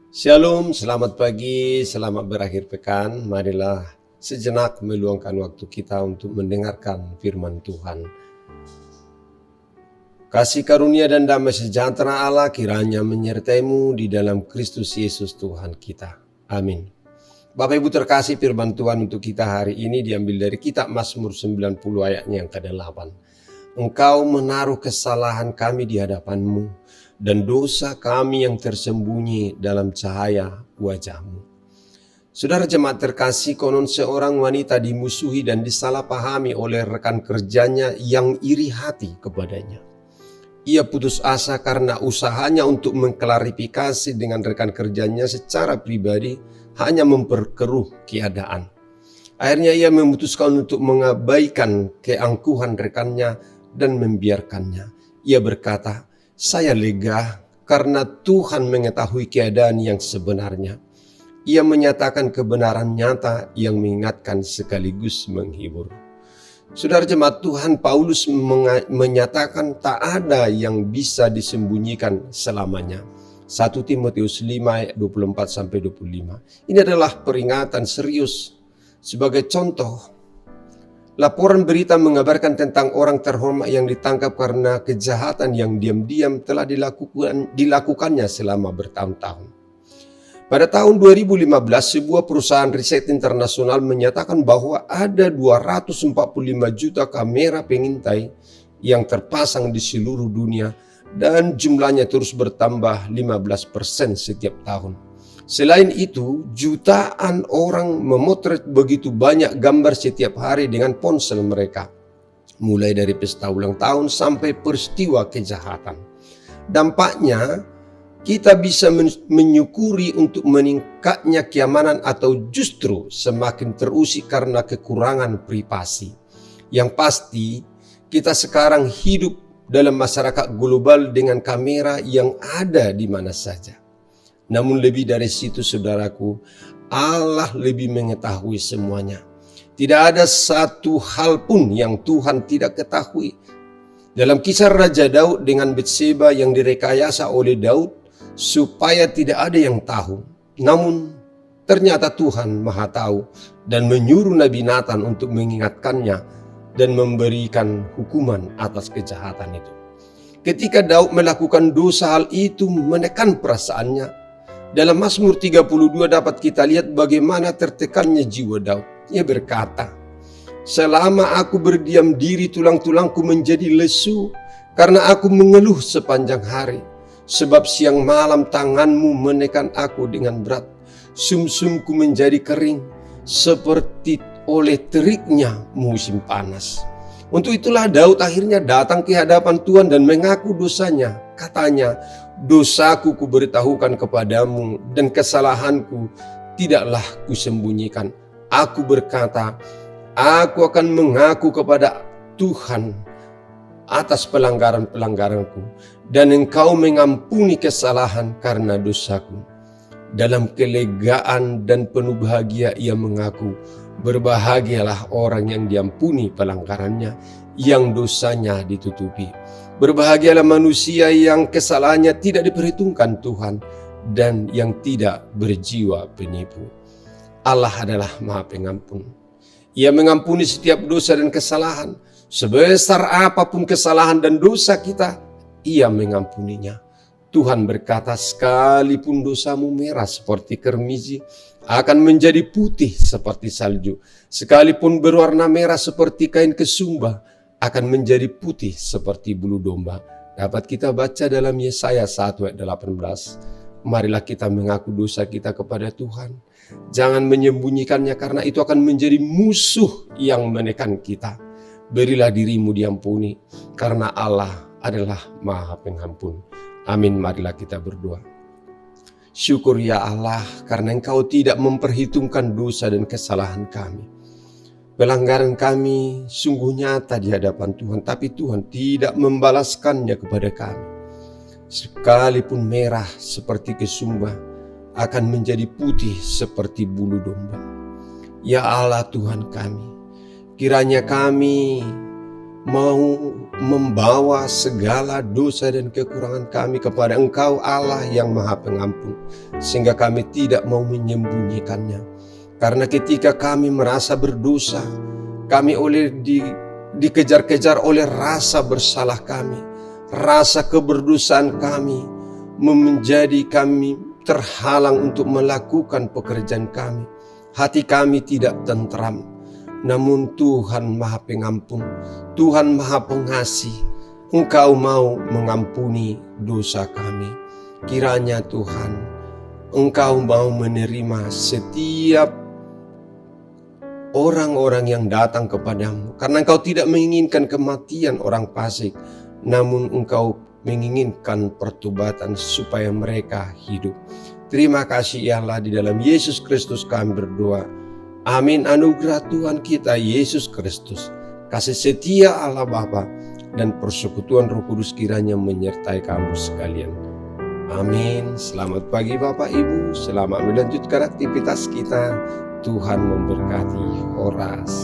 Shalom, selamat pagi, selamat berakhir pekan. Marilah sejenak meluangkan waktu kita untuk mendengarkan firman Tuhan. Kasih karunia dan damai sejahtera Allah kiranya menyertaimu di dalam Kristus Yesus Tuhan kita. Amin. Bapak Ibu terkasih, firman Tuhan untuk kita hari ini diambil dari kitab Mazmur 90 ayatnya yang ke-8. Engkau menaruh kesalahan kami di hadapan-Mu, dan dosa kami yang tersembunyi dalam cahaya wajah-Mu. Saudara jemaat terkasih, konon seorang wanita dimusuhi dan disalahpahami oleh rekan kerjanya yang iri hati kepadanya. Ia putus asa karena usahanya untuk mengklarifikasi dengan rekan kerjanya secara pribadi hanya memperkeruh keadaan. Akhirnya ia memutuskan untuk mengabaikan keangkuhan rekannya dan membiarkannya. Ia berkata, "Saya lega karena Tuhan mengetahui keadaan yang sebenarnya." Ia menyatakan kebenaran nyata yang mengingatkan sekaligus menghibur. Saudara jemaat Tuhan, Paulus menyatakan tak ada yang bisa disembunyikan selamanya. 1 Timotius 5 ayat 24-25. Ini adalah peringatan serius. Sebagai contoh, laporan berita mengabarkan tentang orang terhormat yang ditangkap karena kejahatan yang diam-diam telah dilakukannya selama bertahun-tahun. Pada tahun 2015, sebuah perusahaan riset internasional menyatakan bahwa ada 245 juta kamera pengintai yang terpasang di seluruh dunia dan jumlahnya terus bertambah 15% setiap tahun. Selain itu, jutaan orang memotret begitu banyak gambar setiap hari dengan ponsel mereka, mulai dari pesta ulang tahun sampai peristiwa kejahatan. Dampaknya, kita bisa menyukuri untuk meningkatnya keamanan atau justru semakin terusik karena kekurangan privasi. Yang pasti, kita sekarang hidup dalam masyarakat global dengan kamera yang ada di mana saja. Namun lebih dari situ saudaraku, Allah lebih mengetahui semuanya. Tidak ada satu hal pun yang Tuhan tidak ketahui. Dalam kisah Raja Daud dengan Batseba yang direkayasa oleh Daud supaya tidak ada yang tahu. Namun ternyata Tuhan Maha Tahu dan menyuruh Nabi Nathan untuk mengingatkannya dan memberikan hukuman atas kejahatan itu. Ketika Daud melakukan dosa, hal itu menekan perasaannya. Dalam Mazmur 32 dapat kita lihat bagaimana tertekannya jiwa Daud. Ia berkata, "Selama aku berdiam diri, tulang-tulangku menjadi lesu karena aku mengeluh sepanjang hari. Sebab siang malam tanganmu menekan aku dengan berat. Sumsumku menjadi kering seperti oleh teriknya musim panas." Untuk itulah Daud akhirnya datang ke hadapan Tuhan dan mengaku dosanya. Katanya, "Dosaku kuberitahukan kepadamu dan kesalahanku tidaklah kusembunyikan. Aku berkata, aku akan mengaku kepada Tuhan atas pelanggaran-pelanggaranku, dan Engkau mengampuni kesalahan karena dosaku." Dalam kelegaan dan penuh bahagia ia mengaku, "Berbahagialah orang yang diampuni pelanggarannya, yang dosanya ditutupi. Berbahagialah manusia yang kesalahannya tidak diperhitungkan Tuhan, dan yang tidak berjiwa penipu." Allah adalah Maha Pengampun. Ia mengampuni setiap dosa dan kesalahan. Sebesar apapun kesalahan dan dosa kita, Ia mengampuninya. Tuhan berkata, "Sekalipun dosamu merah seperti kermizi, akan menjadi putih seperti salju. Sekalipun berwarna merah seperti kain kesumba, akan menjadi putih seperti bulu domba." Dapat kita baca dalam Yesaya 1 ayat 18. Marilah kita mengaku dosa kita kepada Tuhan. Jangan menyembunyikannya, karena itu akan menjadi musuh yang menekan kita. Berilah dirimu diampuni, karena Allah adalah Maha Pengampun. Amin. Marilah kita berdoa. Syukur ya Allah, karena Engkau tidak memperhitungkan dosa dan kesalahan kami. Pelanggaran kami sungguh nyata di hadapan Tuhan, tapi Tuhan tidak membalaskannya kepada kami. Sekalipun merah seperti kesumba, akan menjadi putih seperti bulu domba. Ya Allah Tuhan kami, kiranya kami mau membawa segala dosa dan kekurangan kami kepada Engkau Allah yang Maha Pengampun, sehingga kami tidak mau menyembunyikannya. Karena ketika kami merasa berdosa, kami dikejar-kejar oleh rasa bersalah kami, rasa keberdosaan kami menjadi kami terhalang untuk melakukan pekerjaan kami. Hati kami tidak tentram. Namun Tuhan Maha Pengampun, Tuhan Maha Pengasih, Engkau mau mengampuni dosa kami. Kiranya Tuhan, Engkau mau menerima setiap orang-orang yang datang kepadamu. Karena Engkau tidak menginginkan kematian orang fasik, namun Engkau menginginkan pertobatan supaya mereka hidup. Terima kasih ya Allah, di dalam Yesus Kristus kami berdoa. Amin. Anugerah Tuhan kita Yesus Kristus, kasih setia Allah Bapa, dan persekutuan Roh Kudus kiranya menyertai kamu sekalian. Amin. Selamat pagi Bapak Ibu, selamat melanjutkan aktivitas kita. Tuhan memberkati. Horas.